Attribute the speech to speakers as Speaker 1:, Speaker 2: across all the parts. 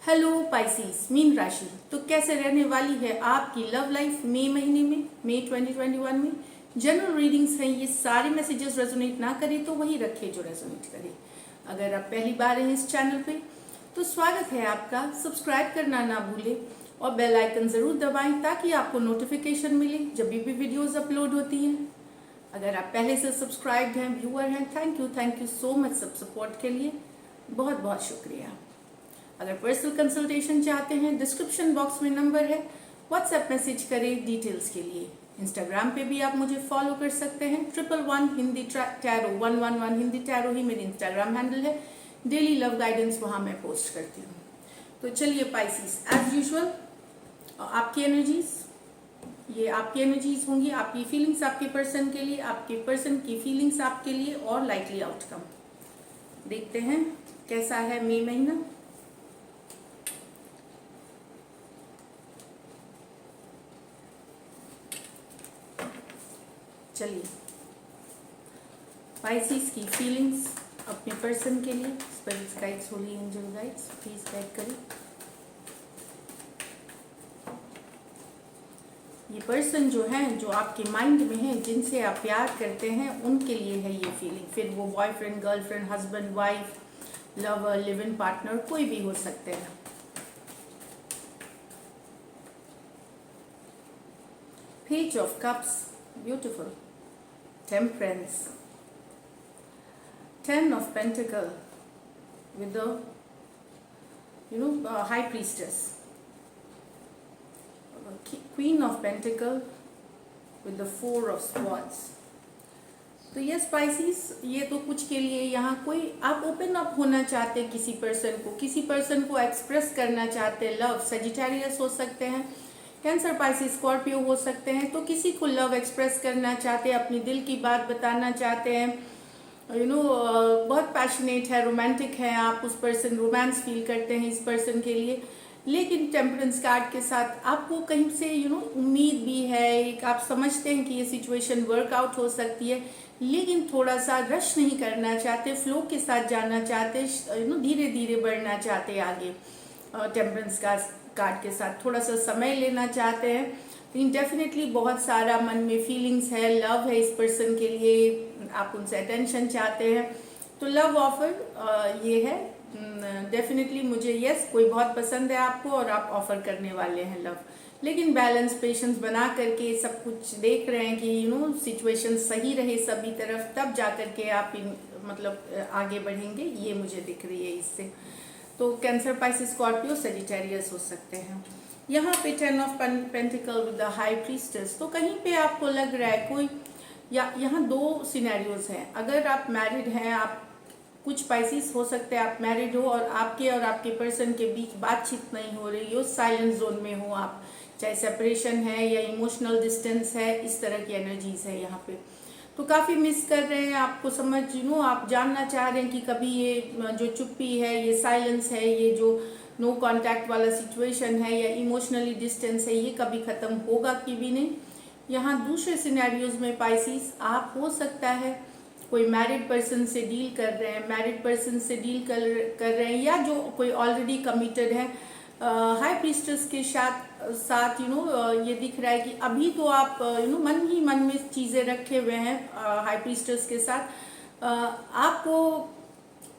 Speaker 1: Hello Pisces, mean राशि। तो कैसे रहने वाली है आपकी लव लाइफ मई महीने में, मई 2021 में। जनरल रीडिंग्स हैं, ये सारे मैसेजेस रेजोनेट ना करें तो वही रखें जो रेजोनेट करे। अगर आप पहली बार हैं इस चैनल पे तो स्वागत है आपका। सब्सक्राइब करना ना भूलें और बेल आइकन ज़रूर दबाएं ताकि आपको नोटिफिकेशन मिले जब भी वीडियोज़ अपलोड होती हैं। अगर आप पहले से सब्सक्राइब्ड हैं, व्यूअर हैं, थैंक यू सो मच सब सपोर्ट के लिए, बहुत बहुत शुक्रिया। अगर पर्सनल कंसल्टेशन चाहते हैं, डिस्क्रिप्शन बॉक्स में नंबर है, व्हाट्सएप मैसेज करें डिटेल्स के लिए। इंस्टाग्राम पे भी आप मुझे फॉलो कर सकते हैं, 111 हिंदी टैरो, 111 हिंदी टैरो ही मेरी इंस्टाग्राम हैंडल है। डेली लव गाइडेंस वहाँ मैं पोस्ट करती हूँ। तो चलिए पाइसेस, एज यूजुअल आपकी एनर्जीज, ये आपकी एनर्जीज होंगी, आपकी फीलिंग्स आपके पर्सन के लिए, आपके पर्सन की फीलिंग्स आपके लिए और लाइकली आउटकम। देखते हैं कैसा है मई महीना। चलिए पाइसेस की फीलिंग्स अपने पर्सन के लिए, spirits guides, holy angel guides please guide करें। ये पर्सन जो है, जो आपके माइंड में है, जिनसे आप प्यार करते हैं, उनके लिए है ये फीलिंग। फिर वो boyfriend, girlfriend, husband, wife, lover, live in partner, कोई भी हो सकते हैं। Page of cups, beautiful. Temperance, Ten of Pentacle with the High Priestess, Queen of Pentacle with the Four of Swords। तो ये स्पाइसीज, ये तो कुछ के लिए यहाँ कोई आप ओपन अप होना चाहते हैं किसी पर्सन को एक्सप्रेस करना चाहते हैं। लव, सजिटेरियस हो सकते हैं, कैंसर, पाइसेस, स्कॉर्पियो हो सकते हैं। तो किसी को लव एक्सप्रेस करना चाहते हैं, अपनी दिल की बात बताना चाहते हैं, बहुत पैशनेट है, रोमांटिक है, आप उस पर्सन, रोमांस फील करते हैं इस पर्सन के लिए। लेकिन टेम्परेंस कार्ड के साथ आपको कहीं से उम्मीद भी है, एक आप समझते हैं कि ये सिचुएशन वर्कआउट हो सकती है, लेकिन थोड़ा सा रश नहीं करना चाहते, फ्लो के साथ जाना चाहते, धीरे धीरे बढ़ना चाहते आगे। टेम्परेंस कार्ड के साथ थोड़ा सा समय लेना चाहते हैं, लेकिन डेफिनेटली बहुत सारा मन में फीलिंग्स है, लव है इस पर्सन के लिए, आप उनसे अटेंशन चाहते हैं। तो लव ऑफर ये है, डेफिनेटली मुझे यस, कोई बहुत पसंद है आपको और आप ऑफर करने वाले हैं लव। लेकिन बैलेंस, पेशेंस बना करके सब कुछ देख रहे हैं कि सिचुएशन सही रहे सभी तरफ, तब जा करके आप मतलब आगे बढ़ेंगे, ये मुझे दिख रही है इससे। तो कैंसर, पाइसेस, स्कॉर्पियो, सजिटेरियस हो सकते हैं। यहाँ पे 10 of pentacle with the high priestess. तो कहीं पे आपको लग रहा है कोई, या यहाँ दो सिनेरियोज हैं। अगर आप मैरिड हैं, आप कुछ पाइसेस हो सकते हैं आप मैरिड हो और आपके पर्सन के बीच बातचीत नहीं हो रही हो, साइलेंट जोन में हो आप, चाहे सेपरेशन है या इमोशनल डिस्टेंस है, इस तरह की एनर्जीज है यहाँ पे। तो काफ़ी मिस कर रहे हैं आपको, समझ आप जानना चाह रहे हैं कि कभी ये जो चुप्पी है, ये साइलेंस है, ये जो नो कांटेक्ट वाला सिचुएशन है या इमोशनली डिस्टेंस है, ये कभी ख़त्म होगा कि भी नहीं। यहाँ दूसरे सिनेरियोज में पाइसेस, आप हो सकता है कोई मैरिड पर्सन से डील कर रहे हैं, कर रहे हैं, या जो कोई ऑलरेडी कमिटेड है। हाई प्रीस्टेस के साथ ये दिख रहा है कि अभी तो आप मन ही मन में चीज़ें रखे हुए हैं हाई प्रीस्टेस के साथ। आपको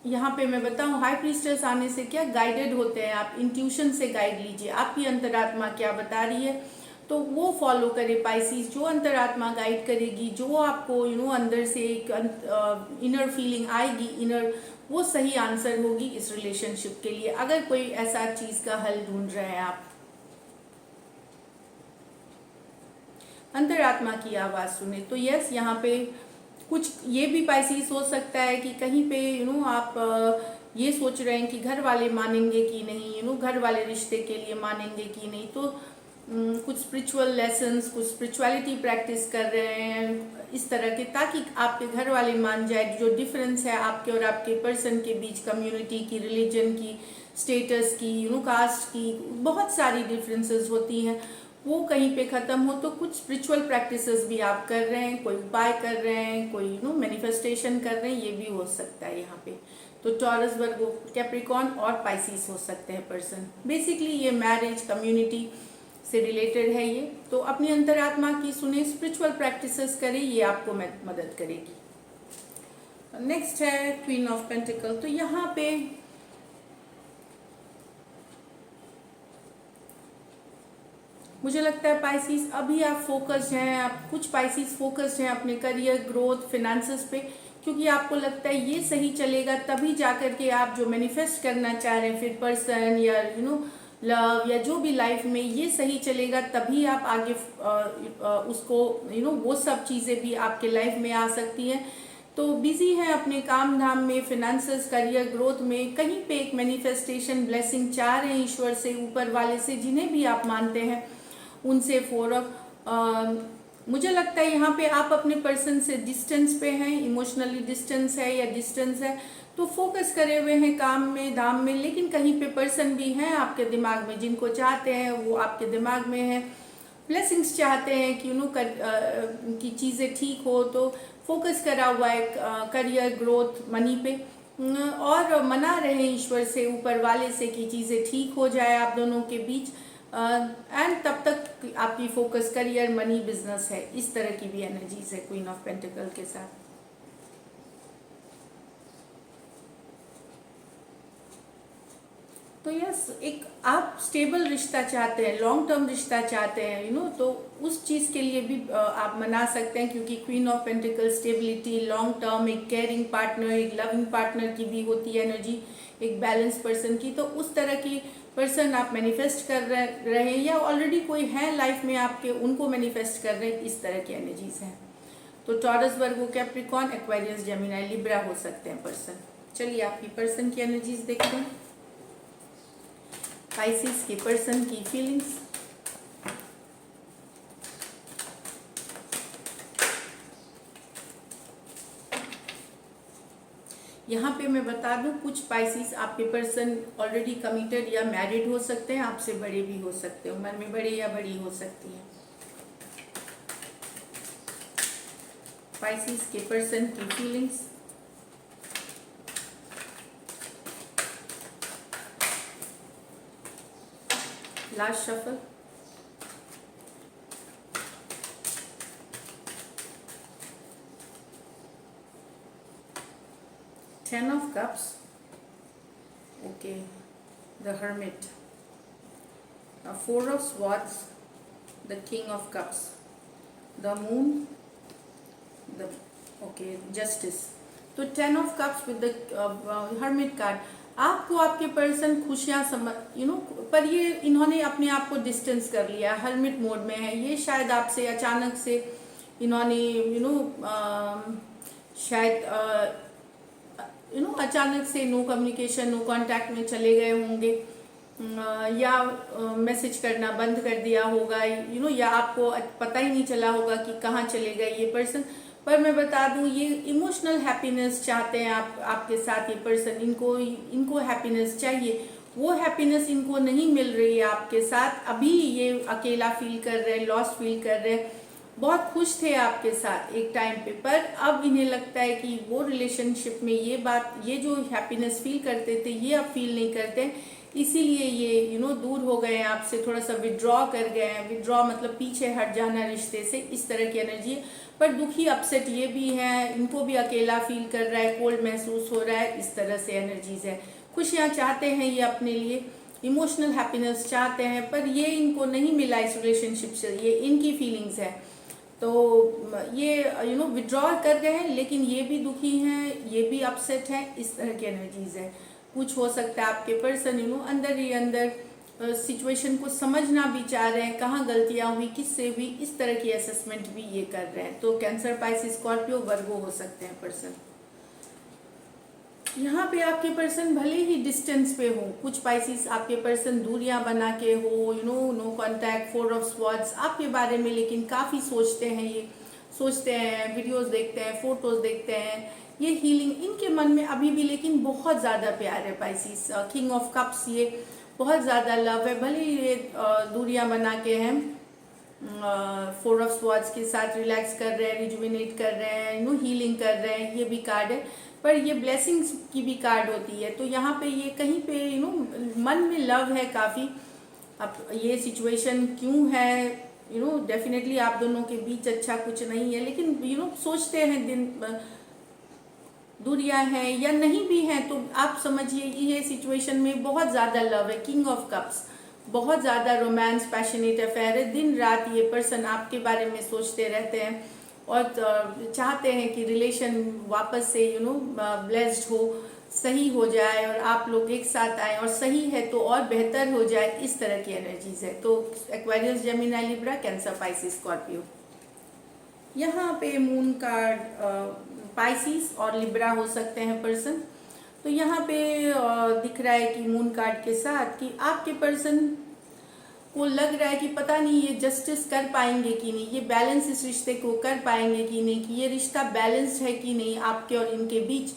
Speaker 1: यहाँ पे मैं बताऊँ, हाई प्रीस्टेस आने से क्या गाइडेड होते हैं आप, इंट्यूशन से गाइड लीजिए, आपकी अंतरात्मा क्या बता रही है तो वो फॉलो करे पाइसेस। जो अंतरात्मा गाइड करेगी, जो आपको अंदर से एक इनर फीलिंग आएगी, वो सही आंसर होगी इस रिलेशनशिप के लिए। अगर कोई ऐसा चीज का हल ढूंढ रहे हैं आप, अंतरात्मा की आवाज सुने। तो यस, यहाँ पे कुछ ये भी पाइसेस हो सकता है कि कहीं पे आप ये सोच रहे हैं कि घर वाले मानेंगे कि नहीं, घर वाले रिश्ते के लिए मानेंगे कि नहीं। तो कुछ स्पिरिचुअल लेसन्स, कुछ स्पिरिचुअलिटी प्रैक्टिस कर रहे हैं इस तरह के, ताकि आपके घर वाले मान जाए जो डिफरेंस है आपके और आपके पर्सन के बीच, कम्युनिटी की, रिलीजन की, स्टेटस की, कास्ट की, बहुत सारी डिफरेंसेस होती हैं, वो कहीं पे ख़त्म हो। तो कुछ स्पिरिचुअल प्रैक्टिसेस भी आप कर रहे हैं, कोई उपाय कर रहे हैं, कोई मैनिफेस्टेशन कर रहे हैं, ये भी हो सकता है यहाँ पे। तो टॉरस, वर्गो, कैप्रिकॉर्न और पाइसिस हो सकते हैं पर्सन। बेसिकली ये मैरिज, कम्युनिटी से रिलेटेड है ये। तो अपनी अंतरात्मा की सुने, स्पिरिचुअल प्रैक्टिसेस करें, ये आपको मदद करेगी। नेक्स्ट है क्वीन ऑफ पेंटिकल। तो यहाँ पे मुझे लगता है पाइसिस अभी आप फोकस्ड हैं, आप कुछ पाइसिस फोकस्ड हैं अपने करियर, ग्रोथ, फिनेंसेस पे, क्योंकि आपको लगता है ये सही चलेगा तभी जाकर के आप जो मैनिफेस्ट करना चाह रहे हैं, फिर पर्सन या लव या जो भी लाइफ में ये सही चलेगा तभी आप आगे उसको वो सब चीज़ें भी आपके लाइफ में आ सकती हैं। तो बिजी हैं अपने काम धाम में, फिनेंसेस, करियर, ग्रोथ में, कहीं पे एक मैनिफेस्टेशन, ब्लेसिंग चाह रहे हैं ईश्वर से, ऊपर वाले से, जिन्हें भी आप मानते हैं उनसे। मुझे लगता है यहाँ पे आप अपने पर्सन से डिस्टेंस पे हैं, इमोशनली डिस्टेंस है या डिस्टेंस है, तो फोकस करे हुए हैं काम में, धाम में, लेकिन कहीं पे पर्सन भी हैं आपके दिमाग में, जिनको चाहते हैं वो आपके दिमाग में है, ब्लेसिंग्स चाहते हैं कि की चीज़ें ठीक हो। तो फोकस करा हुआ है करियर, ग्रोथ, मनी पे, और मना रहे हैं ईश्वर से, ऊपर वाले से कि चीज़ें ठीक हो जाए आप दोनों के बीच। एंड तब तक आपकी फोकस करियर, मनी, बिजनेस है। इस तरह की भी एनर्जीज है क्वीन ऑफ पेंटिकल के साथ। तो यस, एक आप स्टेबल रिश्ता चाहते हैं, लॉन्ग टर्म रिश्ता चाहते हैं, तो उस चीज़ के लिए भी आप मना सकते हैं, क्योंकि queen of pentacle stability, long term, एक केयरिंग पार्टनर, एक लविंग पार्टनर की भी होती है एनर्जी, एक बैलेंस पर्सन की। तो उस तरह की पर्सन आप मैनिफेस्ट कर रहे हैं या ऑलरेडी कोई है लाइफ में आपके, उनको मैनिफेस्ट कर रहे हैं, इस तरह की एनर्जीज हैं। तो टॉरस, वर्गो, कैप्रिकॉर्न, एक्वेरियस, जेमिनी, लिब्रा हो सकते हैं पर्सन। चलिए आपकी पर्सन की एनर्जीज देखते हैं। पाइसिस के पर्सन की फीलिंग्स। यहाँ पे मैं बता दूं, कुछ पाइसिस आपके पर्सन ऑलरेडी कमिटेड या मैरिड हो सकते हैं, आपसे बड़े भी हो सकते हैं, उम्र में बड़े या बड़ी हो सकती है। पाइसिस के पर्सन की feelings. Last shuffle. Ten of Cups, okay, the Hermit, Four of Swords, the King of Cups, the Moon, the Justice. तो Ten of Cups with the Hermit card, आपको आपके पर्सन खुशियाँ पर ये इन्होंने अपने आप को डिस्टेंस कर लिया, हर्मिट मोड में है ये। शायद आपसे अचानक से इन्होंने शायद अचानक से नो कम्युनिकेशन, नो कांटेक्ट में चले गए होंगे, या मैसेज करना बंद कर दिया होगा, या आपको पता ही नहीं चला होगा कि कहाँ चले गए ये पर्सन। पर मैं बता दूं, ये इमोशनल हैप्पीनेस चाहते हैं आपके साथ ये पर्सन। इनको हैप्पीनेस चाहिए, वो हैप्पीनेस इनको नहीं मिल रही है आपके साथ। अभी ये अकेला फील कर रहे हैं, लॉस्ट फील कर रहे हैं। बहुत खुश थे आपके साथ एक टाइम पे, पर अब इन्हें लगता है कि वो रिलेशनशिप में ये जो हैप्पीनेस फील करते थे ये अब फील नहीं करते, इसीलिए ये दूर हो गए हैं आपसे, थोड़ा सा विड्रॉ कर गए हैं। विड्रॉ मतलब पीछे हट जाना रिश्ते से, इस तरह की एनर्जी है। पर दुखी, अपसेट ये भी है, इनको भी अकेला फील कर रहा है, कोल्ड महसूस हो रहा है, इस तरह से एनर्जीज है। खुशियाँ चाहते हैं ये अपने लिए, इमोशनल हैप्पीनेस चाहते हैं, पर ये इनको नहीं मिला इस रिलेशनशिप से, ये इनकी फीलिंग्स है। तो ये विड्रॉ कर रहे हैं, लेकिन ये भी दुखी हैं, ये भी अपसेट है, इस तरह की एनर्जीज है। कुछ हो सकता है आपके पर्सन अंदर ही अंदर सिचुएशन को समझना भी चाह रहे हैं, कहाँ गलतियाँ हुई, किससे हुई, इस तरह की असेसमेंट भी ये कर रहे हैं। तो कैंसर, पाइसिस, स्कॉर्पियो, वर्गो हो सकते हैं पर्सन। यहाँ पे आपके पर्सन भले ही डिस्टेंस पे हो, कुछ पाइसिस आपके पर्सन दूरियां बना के हो, no contact, four of swords आपके बारे में, लेकिन काफ़ी सोचते हैं, ये सोचते हैं, वीडियोस देखते हैं, फोटोज देखते हैं, ये हीलिंग इनके मन में अभी भी, लेकिन बहुत ज़्यादा प्यार है पाइसिस। किंग ऑफ कप्स, ये बहुत ज़्यादा लव है, भले ही ये दूरियां बना के हैं, फोर ऑफ स्वॉर्ड्स के साथ रिलैक्स कर रहे हैं, रिजुविनेट कर रहे हैं, हीलिंग कर रहे हैं, ये भी कार्ड है। पर ये ब्लेसिंग्स की भी कार्ड होती है। तो यहाँ पे ये कहीं पे मन में लव है काफ़ी। अब ये सिचुएशन क्यों है, डेफिनेटली आप दोनों के बीच अच्छा कुछ नहीं है, लेकिन सोचते हैं दिन दूरियां हैं या नहीं भी हैं, तो आप समझिए कि ये सिचुएशन में बहुत ज़्यादा लव है। किंग ऑफ कप्स, बहुत ज़्यादा रोमांस, पैशनेट अफेयर है। दिन रात ये पर्सन आपके बारे में सोचते रहते हैं और चाहते हैं कि रिलेशन वापस से ब्लेस्ड हो, सही हो जाए और आप लोग एक साथ आए, और सही है तो और बेहतर हो जाए, इस तरह की एनर्जीज है। तो Aquarius, Gemini, Libra, cancer, Pisces, Scorpio. यहाँ पे मून कार्ड पाइसिस और लिब्रा हो सकते हैं पर्सन। तो यहाँ पे दिख रहा है कि मून कार्ड के साथ कि आपके पर्सन को लग रहा है कि पता नहीं ये जस्टिस कर पाएंगे कि नहीं, ये बैलेंस इस रिश्ते को कर पाएंगे कि नहीं, कि ये रिश्ता बैलेंस्ड है कि नहीं आपके और इनके बीच,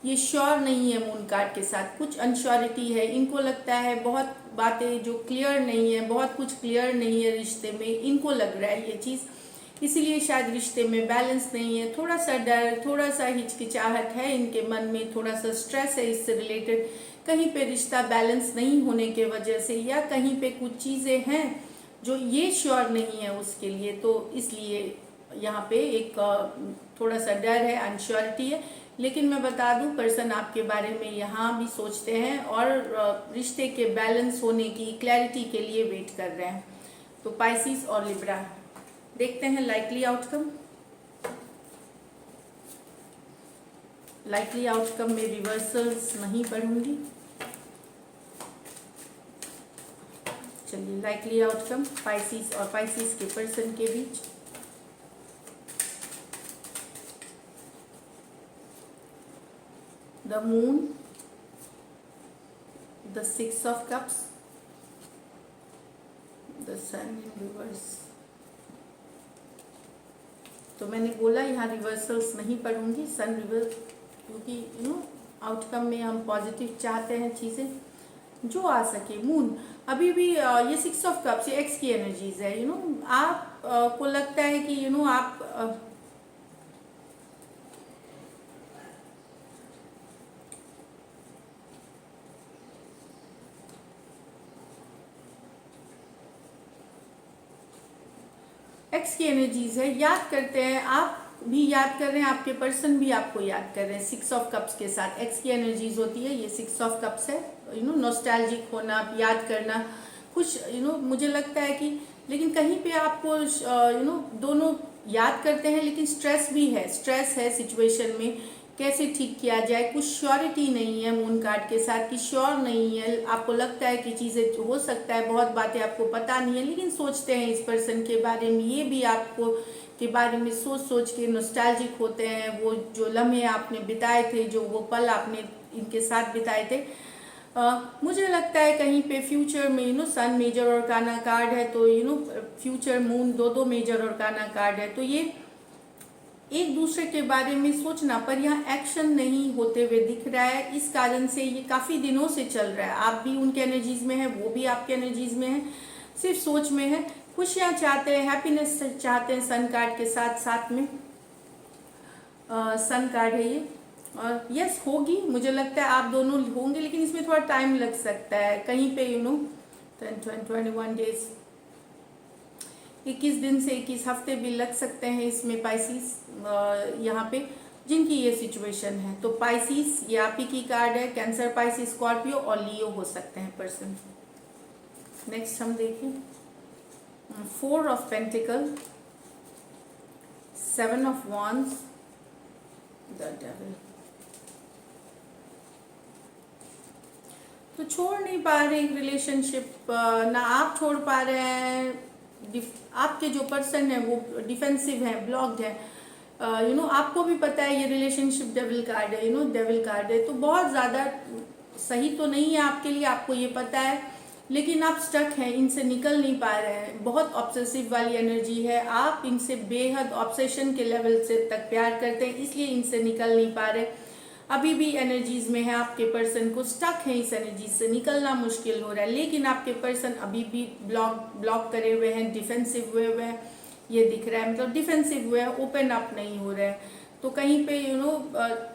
Speaker 1: ये श्योर नहीं है। मून कार्ड के साथ कुछ अनश्योरिटी है। इनको लगता है बहुत बातें जो क्लियर नहीं है, बहुत कुछ क्लियर नहीं है रिश्ते में, इनको लग रहा है ये चीज़, इसीलिए शायद रिश्ते में बैलेंस नहीं है। थोड़ा सा डर, थोड़ा सा हिचकिचाहट है इनके मन में, थोड़ा सा स्ट्रेस है इससे रिलेटेड, कहीं पे रिश्ता बैलेंस नहीं होने के वजह से, या कहीं पे कुछ चीज़ें हैं जो ये श्योर नहीं है उसके लिए। तो इसलिए यहाँ पे एक थोड़ा सा डर है, अनश्योरिटी है। लेकिन मैं बता दूं, पर्सन आपके बारे में यहाँ भी सोचते हैं और रिश्ते के बैलेंस होने की क्लैरिटी के लिए वेट कर रहे हैं। तो पाइसिस और लिब्रा, देखते हैं लाइकली आउटकम। लाइकली आउटकम में रिवर्सल्स नहीं पढ़ूंगी। चलिए, लाइकली आउटकम पाइसिस और पाइसिस के पर्सन के बीच। The moon, the 6 of cups, the sun in reverse. तो मैंने बोला यहाँ रिवर्सल्स नहीं पढ़ूंगी, सन रिवर्स, क्योंकि आउटकम में हम पॉजिटिव चाहते हैं चीज़ें जो आ सके। मून अभी भी ये 6 ऑफ कप्स, ये एक्स की एनर्जीज है। आप को लगता है कि आप एक्स की एनर्जीज है, याद करते हैं, आप भी याद कर रहे हैं, आपके पर्सन भी आपको याद कर रहे हैं। 6 ऑफ कप्स के साथ एक्स की एनर्जीज होती है, ये 6 ऑफ कप्स है। नॉस्टैल्जिक होना, याद करना कुछ, मुझे लगता है कि, लेकिन कहीं पे आपको दोनों याद करते हैं, लेकिन स्ट्रेस भी है, स्ट्रेस है सिचुएशन में, कैसे ठीक किया जाए, कुछ श्योरिटी नहीं है मून कार्ड के साथ, कि श्योर नहीं है। आपको लगता है कि चीज़ें हो सकता है, बहुत बातें आपको पता नहीं है, लेकिन सोचते हैं इस पर्सन के बारे में, ये भी आपको के बारे में सोच सोच के नॉस्टैल्जिक होते हैं। वो जो लम्हे आपने बिताए थे, जो वो पल आपने इनके साथ बिताए थे, मुझे लगता है कहीं पे फ्यूचर में सन मेजर और काना कार्ड है, तो फ्यूचर मून, दो मेजर और काना कार्ड है, तो ये एक दूसरे के बारे में सोचना, पर यहाँ एक्शन नहीं होते हुए दिख रहा है। इस कारण से ये काफ़ी दिनों से चल रहा है, आप भी उनके एनर्जीज में है, वो भी आपके एनर्जीज में है, सिर्फ सोच में है। खुशियाँ चाहते हैं, हैप्पीनेस चाहते हैं सन कार्ड के साथ, साथ में सन कार्ड है ये। और यस, होगी, मुझे लगता है आप दोनों होंगे, लेकिन इसमें थोड़ा टाइम लग सकता है कहीं पे 21 डेज, 21 दिन से 21 हफ्ते भी लग सकते हैं इसमें पाइसिस यहाँ पे, जिनकी ये सिचुएशन है। तो पाइसिस ये आप ही की कार्ड है, कैंसर, पाइसिस, स्कॉर्पियो और लियो हो सकते हैं पर्सन। नेक्स्ट हम देखें 4 of pentacle, 7 of wands, the devil. तो छोड़ नहीं पा रहे एक रिलेशनशिप, ना आप छोड़ पा रहे हैं, आपके जो पर्सन है वो डिफेंसिव है, ब्लॉक्ड है। आपको भी पता है ये रिलेशनशिप डेविल कार्ड है, डेविल कार्ड है, तो बहुत ज़्यादा सही तो नहीं है आपके लिए, आपको ये पता है, लेकिन आप स्टक हैं, इनसे निकल नहीं पा रहे हैं। बहुत ऑब्सेसिव वाली एनर्जी है, आप इनसे बेहद ऑब्सेशन के लेवल से तक प्यार करते हैं, इसलिए इनसे निकल नहीं पा रहे। अभी भी एनर्जीज में है, आपके पर्सन को स्टक है, इस एनर्जी से निकलना मुश्किल हो रहा है, लेकिन आपके पर्सन अभी भी ब्लॉक करे हुए हैं, डिफेंसिव हुए हैं, ये दिख रहा है, मतलब डिफेंसिव हुए हैं, ओपन अप नहीं हो रहे हैं। तो कहीं पे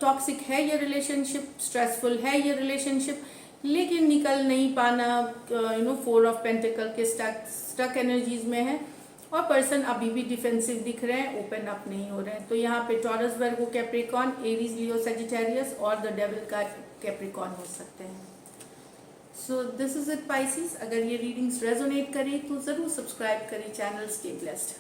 Speaker 1: टॉक्सिक है ये रिलेशनशिप, स्ट्रेसफुल है ये रिलेशनशिप, लेकिन निकल नहीं पाना, 4 ऑफ पेंटिकल के स्टक एनर्जीज में है, और पर्सन अभी भी डिफेंसिव दिख रहे हैं, ओपन अप नहीं हो रहे हैं। तो यहाँ पे टॉरस, वर्गो, कैप्रिकॉन, एरीज, लियो, सजिटेरियस और द डेविल का कैप्रिकॉन हो सकते हैं। So this is it Pisces. अगर ये रीडिंग्स रेजोनेट करें तो ज़रूर सब्सक्राइब करें चैनल। Stay blessed.